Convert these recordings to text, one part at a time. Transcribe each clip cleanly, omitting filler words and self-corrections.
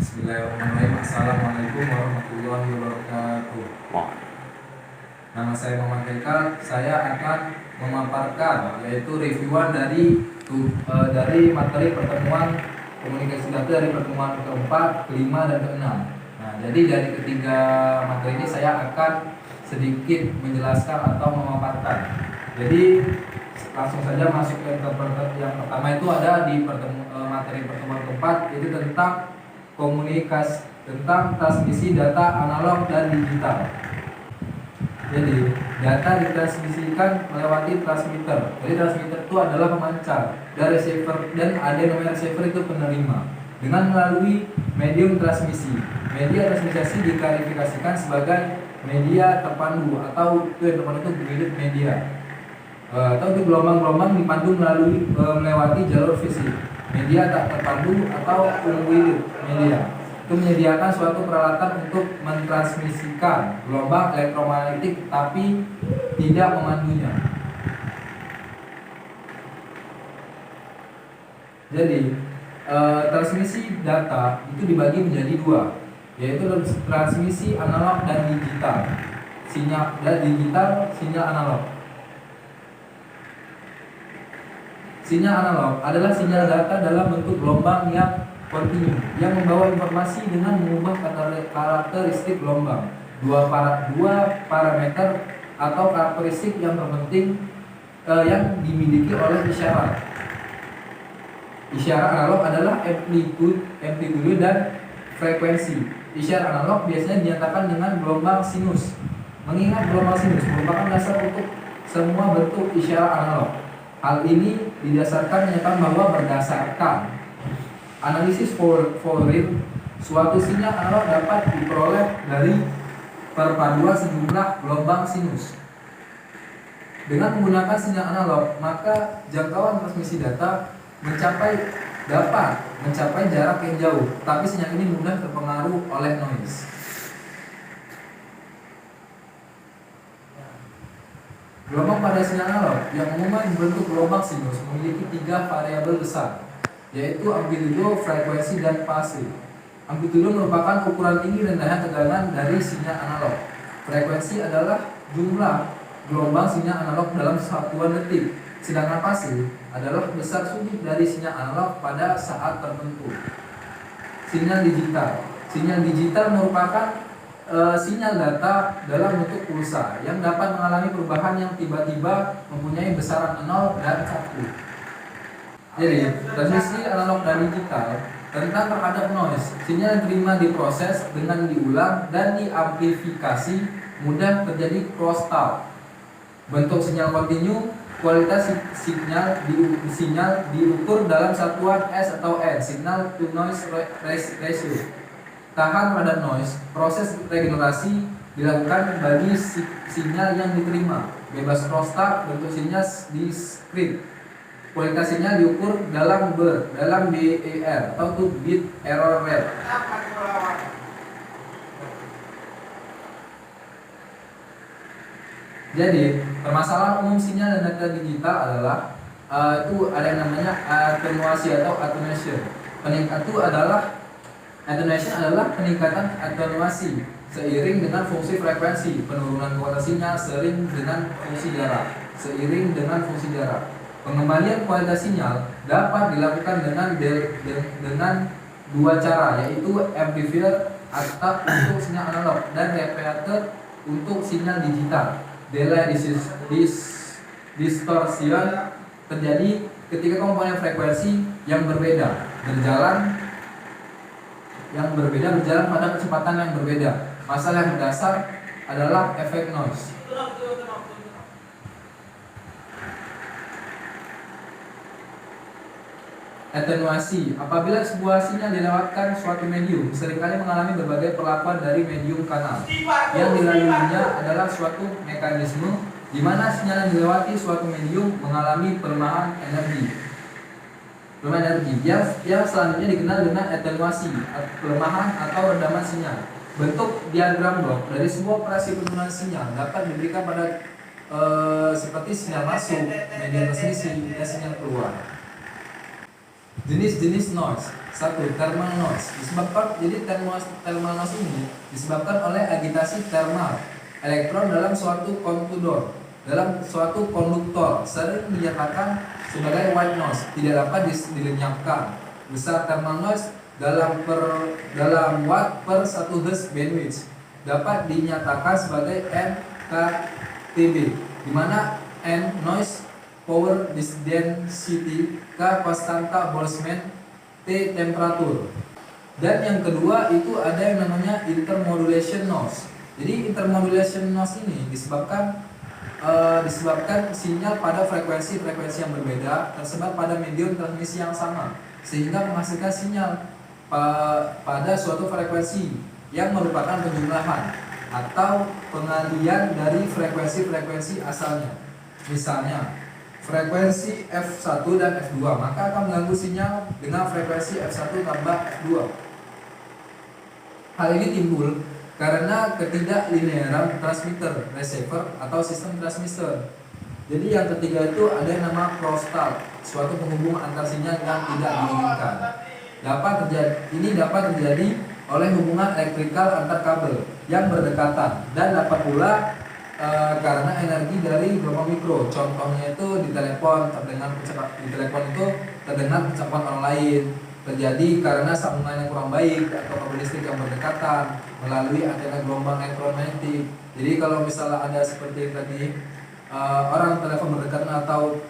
Bismillahirrahmanirrahim. Assalamualaikum warahmatullahi wabarakatuh. Nama saya Muhammad Haikal. Saya akan memaparkan yaitu reviewan dari materi pertemuan komunikasi data dari pertemuan keempat, kelima, dan keenam. Nah, jadi dari ketiga materi ini saya akan sedikit menjelaskan atau memaparkan. Jadi langsung saja masuk ke yang pertama, itu ada di materi pertemuan keempat, itu tentang komunikasi, tentang transmisi data analog dan digital. Jadi data ditransmisikan melewati transmitter. Jadi transmitter itu adalah pemancar, dan receiver, dan ada yang namanya receiver itu penerima. Dengan melalui medium transmisi, media transmisi diklarifikasikan sebagai media terpandu atau terpandu itu guided media, atau itu gelombang-gelombang dipandu melewati jalur fisik. Media tak terpandu atau unguided media itu menyediakan suatu peralatan untuk mentransmisikan gelombang elektromagnetik tapi tidak memandunya. Jadi transmisi data itu dibagi menjadi dua, yaitu transmisi analog dan digital. Sinyal analog. Sinyal analog adalah sinyal data dalam bentuk gelombang yang kontinu yang membawa informasi dengan mengubah karakteristik gelombang. Dua parameter atau karakteristik yang terpenting yang dimiliki oleh isyarat. Isyarat analog adalah amplitude dan frekuensi. Isyarat analog biasanya dinyatakan dengan gelombang sinus. Mengingat gelombang sinus merupakan dasar untuk semua bentuk isyarat analog. Hal ini didasarkan menyatakan bahwa berdasarkan analisis Fourier, suatu sinyal analog dapat diperoleh dari perpaduan sejumlah gelombang sinus. Dengan menggunakan sinyal analog, maka jangkauan transmisi data dapat mencapai jarak yang jauh, tapi sinyal ini mudah terpengaruh oleh noise. Gelombang pada sinyal analog yang umumnya berbentuk gelombang sinus memiliki 3 variabel besar, yaitu amplitudo, frekuensi, dan fase. Amplitudo merupakan ukuran tinggi rendahnya tegangan dari sinyal analog. Frekuensi adalah jumlah gelombang sinyal analog dalam satuan detik, sedangkan fase adalah besar sudut dari sinyal analog pada saat tertentu. Sinyal digital merupakan sinyal data dalam bentuk pulsa yang dapat mengalami perubahan yang tiba-tiba mempunyai besaran 0 dan 1. Jadi, transmisi analog dan digital tentang terhadap noise. Sinyal yang terima diproses dengan diulang dan diamplifikasi, mudah terjadi crosstalk. Bentuk sinyal kontinu, kualitas sinyal diukur dalam satuan S atau N, signal to noise ratio. Tahan terhadap noise, proses regenerasi dilakukan bagi sinyal yang diterima. Bebas crosstalk, bentuk sinyal diskrit. Kualitas sinyal diukur dalam BER atau bit error rate. Jadi, permasalahan umum sinyal dan data digital adalah itu ada yang namanya atenuasi atau attenuation. Attenuation adalah peningkatan atenuasi seiring dengan fungsi frekuensi. Penurunan kualitas sinyal seiring dengan fungsi jarak. Pengembalian kualitas sinyal dapat dilakukan dengan dua cara, yaitu amplifier atau untuk sinyal analog dan reparator untuk sinyal digital. Delay distortion terjadi ketika komponen frekuensi yang berbeda berjalan pada kecepatan yang berbeda. Masalah yang mendasar adalah efek noise. Atenuasi. Apabila sebuah sinyal dilewatkan suatu medium, seringkali mengalami berbagai perlakuan dari medium kanal. Yang dilaluinya adalah suatu mekanisme di mana sinyal yang dilewati suatu medium mengalami pelemahan energi. Yang selanjutnya dikenal dengan atenuasi, pelemahan atau redaman sinyal. Bentuk diagram blok dari sebuah operasi penurunan sinyal dapat diberikan pada seperti sinyal masuk, media transmisi, dan sinyal keluar. Jenis-jenis noise. Satu, thermal noise. Jadi thermal noise ini disebabkan oleh agitasi thermal elektron dalam suatu konduktor, sering dinyatakan sebagai white noise, tidak dapat dilenyapkan. Besar thermal noise dalam watt per 1 Hz bandwidth dapat dinyatakan sebagai NKTB, di mana N noise power density, K konstanta Boltzmann, T temperatur. Dan yang kedua itu ada yang namanya intermodulation noise. Jadi intermodulation noise ini disebabkan sinyal pada frekuensi yang berbeda tersebar pada medium transmisi yang sama, sehingga menghasilkan sinyal pada suatu frekuensi yang merupakan penjumlahan atau pengalian dari frekuensi asalnya. Misalnya frekuensi F1 dan F2, maka akan mengganggu sinyal dengan frekuensi F1 tambah F2. Hal ini timbul karena ketidaklinearan transmitter, receiver, atau sistem transmitter. Jadi yang ketiga itu ada yang nama crosstalk, suatu penghubung antar sinyal yang tidak diinginkan. Ini dapat terjadi oleh hubungan elektrikal antar kabel yang berdekatan, dan dapat pula karena energi dari gelombang mikro. Contohnya itu di telepon itu terdengar percakapan orang lain. Terjadi karena sambungan yang kurang baik atau kabel listrik yang berdekatan melalui antena gelombang elektromagnetik. Jadi kalau misalnya ada seperti tadi orang telepon berdekatan atau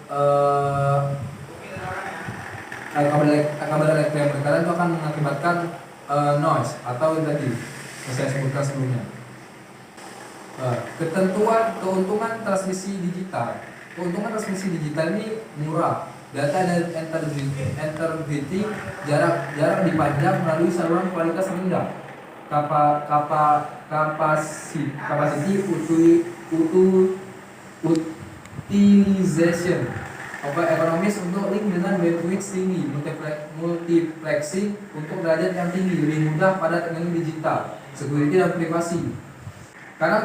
kabel elektrik yang berdekatan itu akan mengakibatkan noise atau yang tadi saya sebutkan sebelumnya. Keuntungan transmisi digital. Keuntungan transmisi digital ini murah. Data dan integrity jarak dipajang melalui saluran kualitas rendah. Capacity utilization ekonomis untuk link dengan bandwidth tinggi, multiplexing untuk derajat yang tinggi, lebih mudah pada teknologi digital, security dan privasi. Kanal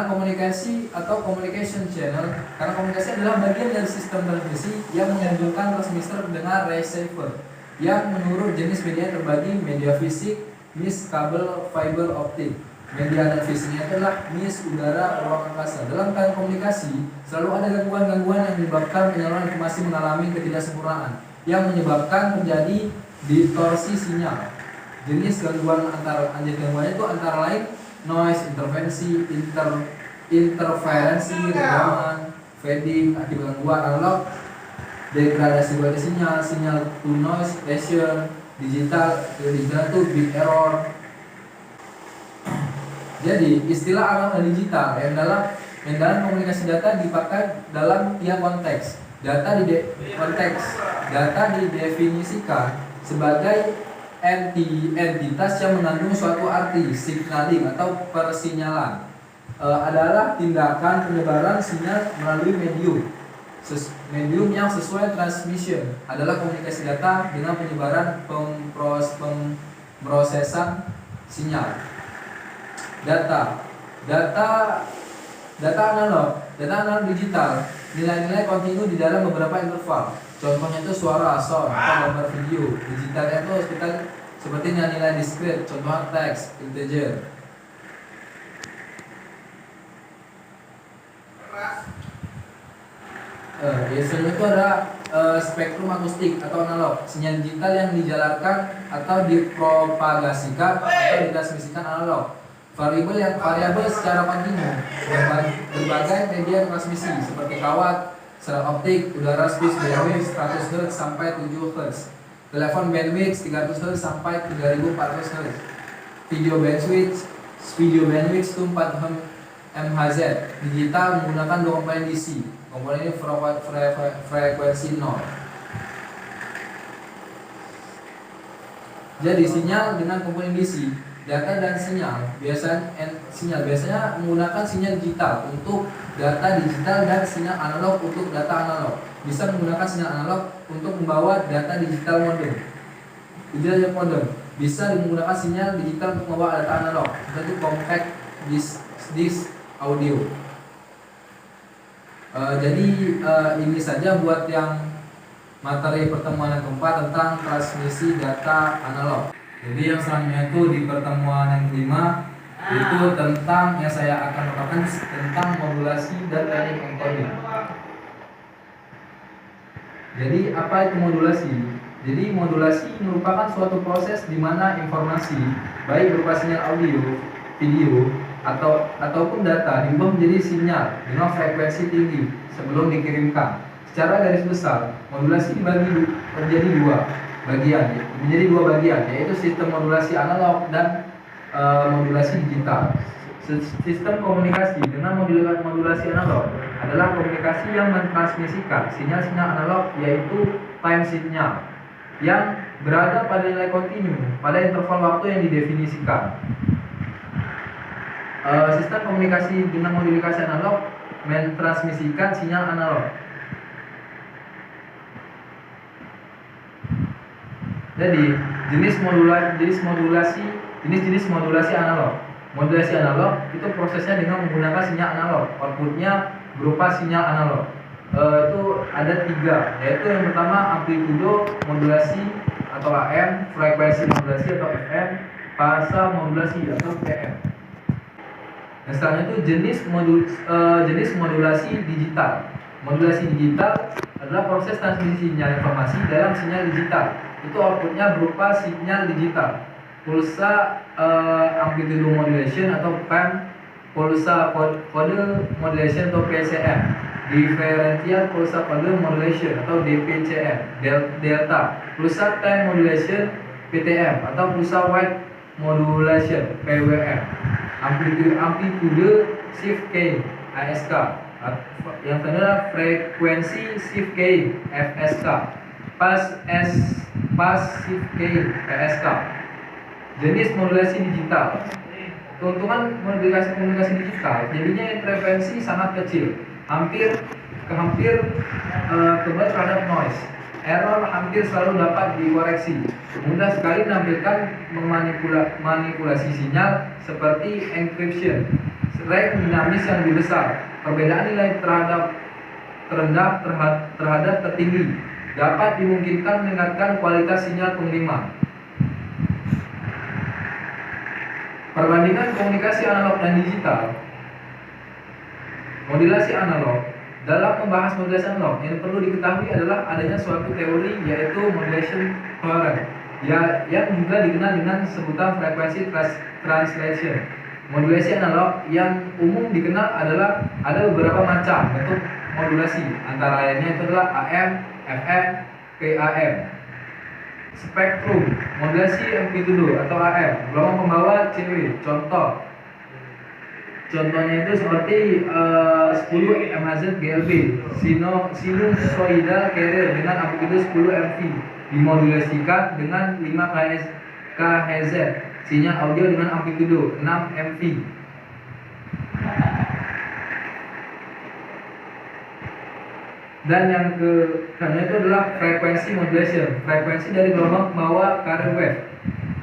komunikasi atau communication channel. Karena komunikasi adalah bagian dari sistem transmisi yang menyambungkan transmitter dengan receiver yang menurut jenis media terbagi: media fisik, mist, kabel, fiber optik. Media dan fisiknya adalah mist, udara, ruang angkasa. Dalam kanal komunikasi selalu ada gangguan-gangguan yang menyebabkan penyaluran informasi mengalami ketidaksempurnaan, yang menyebabkan terjadi distorsi sinyal. Jenis gangguannya itu antara lain noise, interferensi, rekaman, fading, akibat gangguan analog, degradasi kualitas sinyal to noise ratio, digital itu bit error. Jadi istilah analog dan digital yang dalam komunikasi data dipakai dalam tiap konteks. Data didefinisikan sebagai entitas yang mengandung suatu arti, signaling atau persinyalan. Adalah tindakan penyebaran sinyal melalui medium yang sesuai transmission adalah komunikasi data dengan penyebaran pemrosesan sinyal. Data analog digital, nilai-nilai kontinu di dalam beberapa interval. Contohnya itu suara, sound, atau gambar video. Digitalnya itu seperti nilai diskrit, contohnya teks, integer. Biasanya itu ada spektrum akustik atau analog, sinyal digital yang dijalankan atau dipropagasikan atau ditransmisikan analog. Variabel secara kontinu, berbagai media transmisi seperti kawat, serat optik, udara, speed bandwidth 100 Hz sampai 7 Hz, telepon bandwidth 300 Hz sampai 3400 Hz, video bandwidth itu 4 MHz. Digital menggunakan dua komponen DC, komponen ini frekuensi 0. Jadi sinyal dengan komponen DC, data dan sinyal biasanya menggunakan sinyal digital untuk data digital dan sinyal analog untuk data analog. Bisa menggunakan sinyal analog untuk membawa data digital modem. Bisa menggunakan sinyal digital untuk membawa data analog, seperti compact disc audio. Jadi ini saja buat yang materi pertemuan yang keempat tentang transmisi data analog. Jadi yang selanjutnya itu di pertemuan yang kelima itu tentang yang saya akan paparkan tentang modulasi dan teknik encoding. Jadi apa itu modulasi? Jadi modulasi merupakan suatu proses di mana informasi baik berupa sinyal audio, video ataupun data diubah menjadi sinyal dengan frekuensi tinggi sebelum dikirimkan. Secara garis besar, modulasi dibagi menjadi dua bagian, yaitu sistem modulasi analog dan modulasi digital. Sistem komunikasi dengan modulasi analog adalah komunikasi yang mentransmisikan sinyal-sinyal analog, yaitu time signal yang berada pada nilai kontinu pada interval waktu yang didefinisikan. Sistem komunikasi dengan modulasi analog mentransmisikan sinyal analog. Jadi jenis modulasi analog. Modulasi analog itu prosesnya dengan menggunakan sinyal analog. Outputnya berupa sinyal analog. Itu ada 3, yaitu yang pertama amplitudo modulasi atau AM, frekuensi modulasi atau FM, fasa modulasi atau PM. Yang selanjutnya itu jenis modulasi digital. Modulasi digital adalah proses transmisi sinyal informasi dalam sinyal digital. Itu outputnya berupa sinyal digital, pulsa amplitude modulation atau PAM, pulsa kode modulation atau PCM, differential pulsa kode modulation atau DPCM, delta, pulsa time modulation PTM atau pulsa wide modulation PWM, amplitude shift gain ASK, yang kedua frekuensi shift gain FSK, pass shift gain PSK. Jenis modulasi digital. Keuntungan modulasi komunikasi digital, jadinya interferensi sangat kecil, hampir kebal terhadap noise. Error hampir selalu dapat dikoreksi. Mudah sekali menampilkan manipulasi sinyal seperti encryption. Range dinamis yang lebih besar. Perbedaan nilai terendah terhadap tertinggi dapat dimungkinkan meningkatkan kualitas sinyal pengelima. Perbandingan komunikasi analog dan digital. Modulasi analog. Dalam membahas modulasi analog, yang perlu diketahui adalah adanya suatu teori, yaitu modulation theorem, yang juga dikenal dengan sebutan frekuensi translation. Modulasi analog yang umum dikenal adalah ada beberapa macam bentuk modulasi, antara lainnya itu adalah AM, FM, PAM. Spektrum modulasi amplitudo atau AM, gelombang pembawa CW. Contohnya itu seperti 10 MHz GLB, sinusoidal carrier dengan amplitudo 10 MV, dimodulasikan dengan 5 kHz, sinyal audio dengan amplitudo 6 MV. Dan yang keempat itu adalah frekuensi modulation. Frekuensi dari gelombang pembawa carrier wave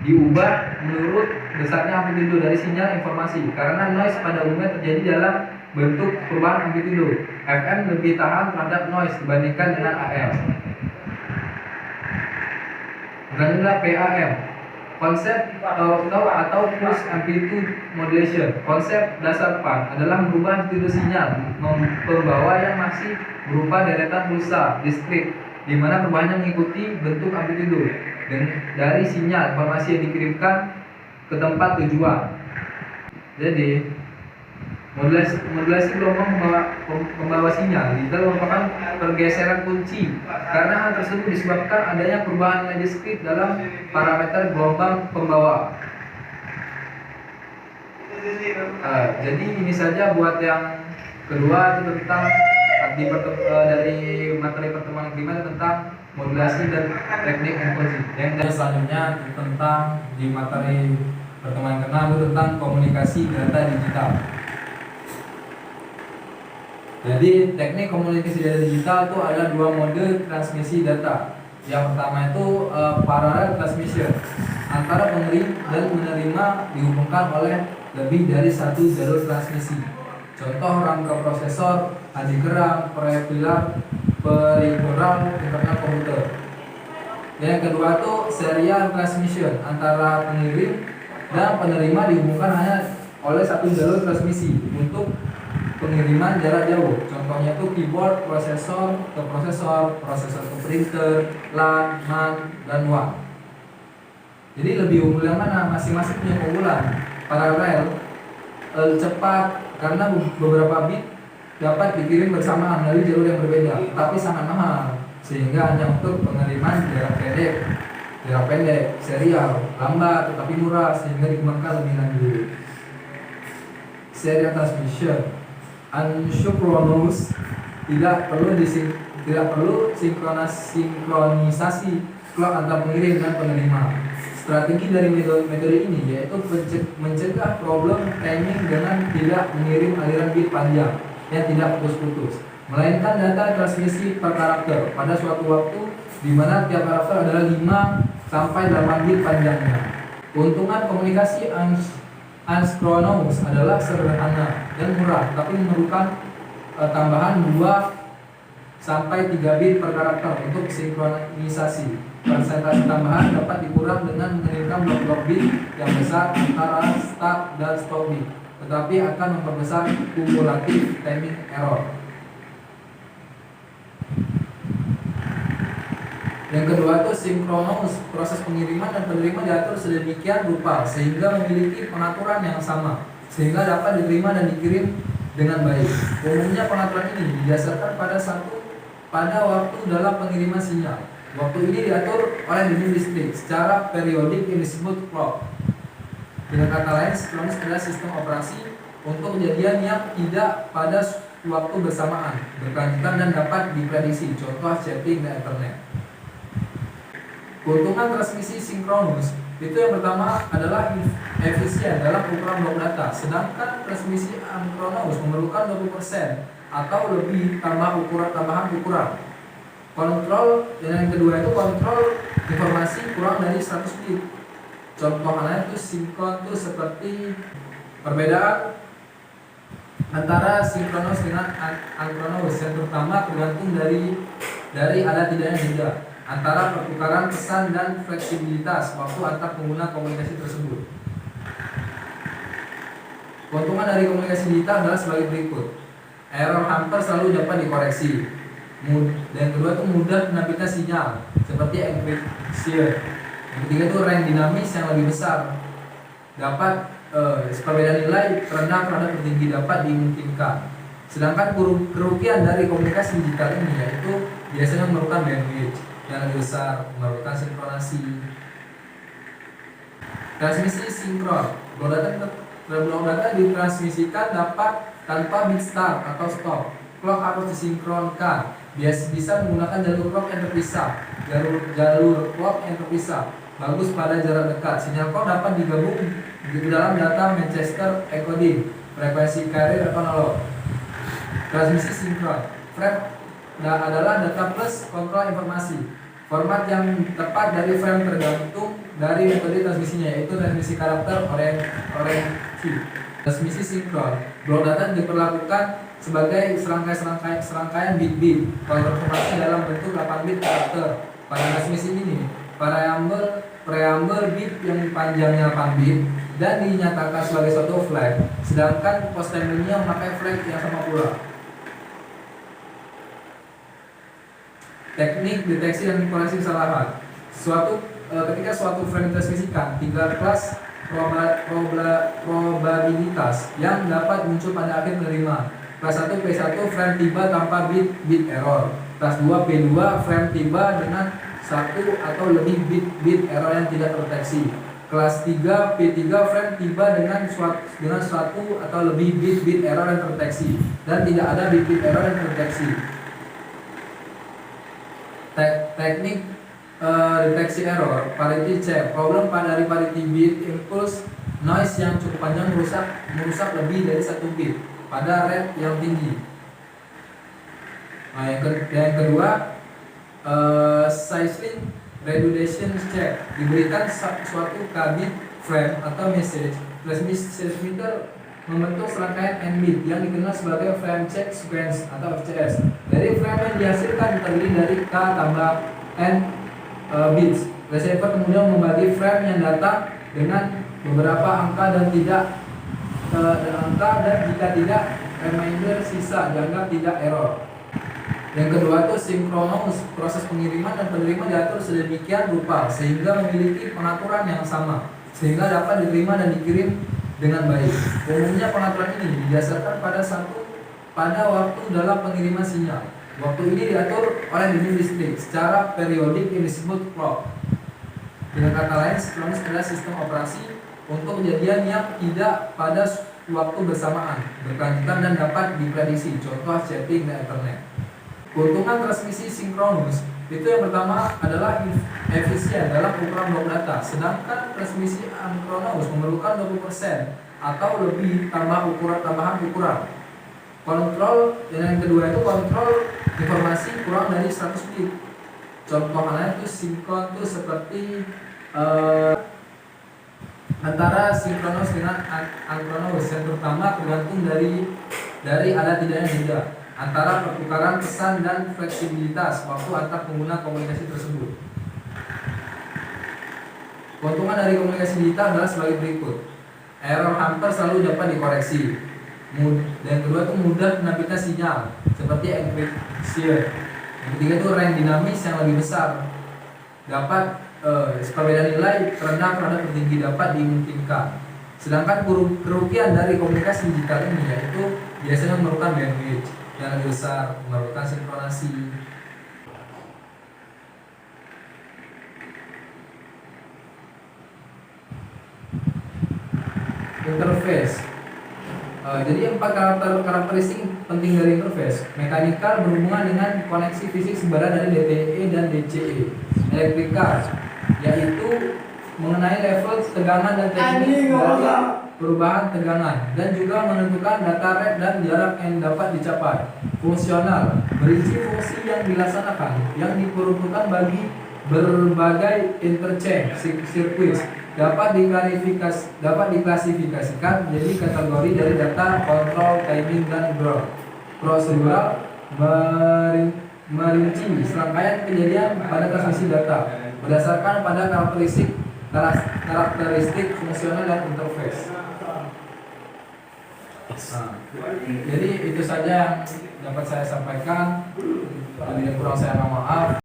diubah menurut besarnya amplitudo dari sinyal informasi, karena noise pada umumnya terjadi dalam bentuk perubahan amplitudo. FM lebih tahan terhadap noise dibandingkan dengan AM. Selanjutnya PAM, konsep atau pulse amplitude modulation. Konsep dasar PAM adalah merubah amplitudo sinyal pembawa yang masih berupa deretan pulsa distrik, di mana perubahannya mengikuti bentuk amplitudo dari sinyal informasi yang dikirimkan ke tempat tujuan. Jadi modulasi gelombang pembawa sinyal digital merupakan pergeseran kunci, karena hal tersebut disebabkan adanya perubahan nilai diskrit dalam parameter gelombang pembawa. Jadi ini saja buat yang kedua, itu tentang dari materi pertemuan kelima tentang modulasi dan teknik encoding. Yang selanjutnya tentang di materi pertemuan keenam itu tentang komunikasi data digital. Jadi teknik komunikasi data digital itu ada 2 mode transmisi data. Yang pertama itu parallel transmission, antara pemberi dan penerima dihubungkan oleh lebih dari satu jalur transmisi. Contoh rangka prosesor, haji geram, proyek pilar, peripheral internal komputer. Yang kedua itu serial transmission antara pengirim dan penerima dihubungkan hanya oleh satu jalur transmisi untuk pengiriman jarak jauh. Contohnya itu keyboard prosesor ke prosesor, prosesor ke printer, LAN, NAND, dan WAN. Jadi lebih unggul yang mana? Masing-masing punya keunggulan. Paralel cepat karena beberapa bit dapat dikirim bersamaan dari jalur yang berbeda, tapi sangat mahal sehingga hanya untuk pengiriman jarak pendek, serial, lambat tetapi murah sehingga dikembangkan lebih lanjut. Serial transmission asynchronous, tidak perlu sinkronisasi clock antar pengirim dan penerima. Strategi dari metode ini yaitu mencegah problem timing dengan tidak mengirim aliran bit panjang yang tidak putus-putus, melainkan data transmisi per karakter pada suatu waktu di mana tiap karakter adalah 5 sampai 8 bit panjangnya. Keuntungan komunikasi asynchronous adalah sederhana dan murah, tapi memerlukan tambahan 2 sampai 3 bit per karakter untuk sinkronisasi. Persentase tambahan dapat dikurang dengan mengirimkan blok-blok bit yang besar antara start dan stop bit, tetapi akan memperbesar kumulatif timing error. Yang kedua itu sinkronous, proses pengiriman dan penerima diatur sedemikian rupa sehingga memiliki pengaturan yang sama, sehingga dapat diterima dan dikirim dengan baik. Umumnya pengaturan ini didasarkan pada waktu dalam pengiriman sinyal. Waktu ini diatur oleh dinding listrik secara periodik yang disebut clock. Dengan kata lain, sinkronis adalah sistem operasi untuk kejadian yang tidak pada waktu bersamaan, berkelanjutan dan dapat diprediksi. Contoh chatting dan internet. Keuntungan transmisi sinkronus itu yang pertama adalah efisien dalam ukuran blok data, sedangkan transmisi asynchronous memerlukan 20% atau lebih tambahan ukuran. Kontrol yang kedua itu kontrol informasi kurang dari 100 bit. Contohnya itu sinkron itu seperti perbedaan antara sinkronus dengan asynchronous yang pertama tergantung dari ada tidaknya jeda antara pertukaran pesan dan fleksibilitas waktu antar pengguna komunikasi tersebut. Keuntungan dari komunikasi digital adalah sebagai berikut. Error hampir selalu dapat dikoreksi. Dan kedua itu mudah penerbitan sinyal seperti encryption. Yang ketiga itu range dinamis yang lebih besar, dapat perbedaan nilai terendah terhadap tertinggi dapat dimungkinkan. Sedangkan kerugian dari komunikasi digital ini yaitu biasanya memerlukan bandwidth yang lebih besar, memerlukan sinkronasi. Transmisi sinkron, blok data ditransmisikan dapat tanpa bit start atau stop. Clock harus disinkronkan. Bisa menggunakan jalur clock yang terpisah. Jalur clock yang terpisah bagus pada jarak dekat. Sinyal clock dapat digabung di dalam data Manchester encoding, frekuensi carrier atau analog. Transmisi sinkron. Frame adalah data plus kontrol informasi. Format yang tepat dari frame tergantung dari metode transmisinya, yaitu transmisi karakter orientasi. Transmisi sinkron. Blok data diperlakukan sebagai serangkaian bit-bit konfirmasi dalam bentuk 8 bit karakter. Pada transmisi ini, preambel bit yang panjangnya 8 bit dan dinyatakan sebagai suatu flag, sedangkan post-terminnya memakai flag yang sama pula. Teknik deteksi dan koreksi kesalahan. Ketika suatu frame ditransmisikan, 3 kelas probabilitas yang dapat muncul pada akhir penerima. Kelas 1 P1 frame tiba tanpa bit error. Kelas 2 P2 frame tiba dengan 1 atau lebih bit error yang tidak terdeteksi. Kelas 3 P3 frame tiba dengan 1 atau lebih bit error yang terdeteksi dan tidak ada bit error yang terdeteksi. Teknik deteksi error, parity check. Problem dari parity bit impulse noise yang cukup panjang merusak lebih dari 1 bit pada rate yang tinggi. Nah, yang kedua, scaling redundation check. Diberikan suatu bit frame atau message transmitter membentuk serangkaian n bit yang dikenal sebagai frame check sequence atau FCS. Dari frame yang dihasilkan terdiri dari k tambah n bits. Receiver kemudian membagi frame yang datang dengan beberapa angka dan jika tidak remainder sisa dianggap tidak error. Yang kedua itu sinkronus, proses pengiriman dan penerimaan diatur sedemikian rupa sehingga memiliki pengaturan yang sama sehingga dapat diterima dan dikirim dengan baik. Umumnya pengaturan ini didasarkan pada waktu dalam pengiriman sinyal. Waktu ini diatur oleh unit listrik secara periodik yang disebut clock. Dengan kata lain, sinkronus adalah sistem operasi untuk kejadian yang tidak pada waktu bersamaan, berkelanjutan dan dapat diprediksi. Contoh shaping dan Ethernet. Keuntungan transmisi sinkronus itu yang pertama adalah efisien dalam ukuran blok data, sedangkan transmisi ankronus memerlukan 20% atau lebih tambahan ukuran. Kontrol yang kedua itu kontrol informasi kurang dari 100 bit. Contoh lain itu sinkron itu seperti antara sinkronus dengan ankronus yang pertama tergantung dari ada tidaknya jeda antara pertukaran pesan dan fleksibilitas waktu antar pengguna komunikasi tersebut. Keuntungan dari komunikasi digital adalah sebagai berikut. Error hampir selalu dapat dikoreksi. Dan kedua itu mudah penerbitan sinyal seperti encryption. Yang ketiga itu range dinamis yang lebih besar. Dapat perbedaan nilai terendah terhadap tertinggi dapat dimungkinkan. Sedangkan kerugian dari komunikasi digital ini yaitu biasanya memerlukan bandwidth yang lebih besar, memerlukan sinkronasi. Interface. Jadi 4 karakteristik penting dari interface. Mekanikal berhubungan dengan koneksi fisik sebaran dari DTE dan DCE. Elektrikal yaitu mengenai level tegangan dan teknik dari perubahan tegangan dan juga menentukan data rate dan jarak yang dapat dicapai. Fungsional berisi fungsi yang dilaksanakan yang diperuntukkan bagi berbagai interchange circuits dapat diklasifikasikan menjadi kategori dari data, kontrol, timing, dan ground. Prosedural merinci serangkaian kejadian pada transmisi data berdasarkan pada karakteristik fungsional dan interface. Jadi itu saja yang dapat saya sampaikan. Bila kurang saya mohon maaf.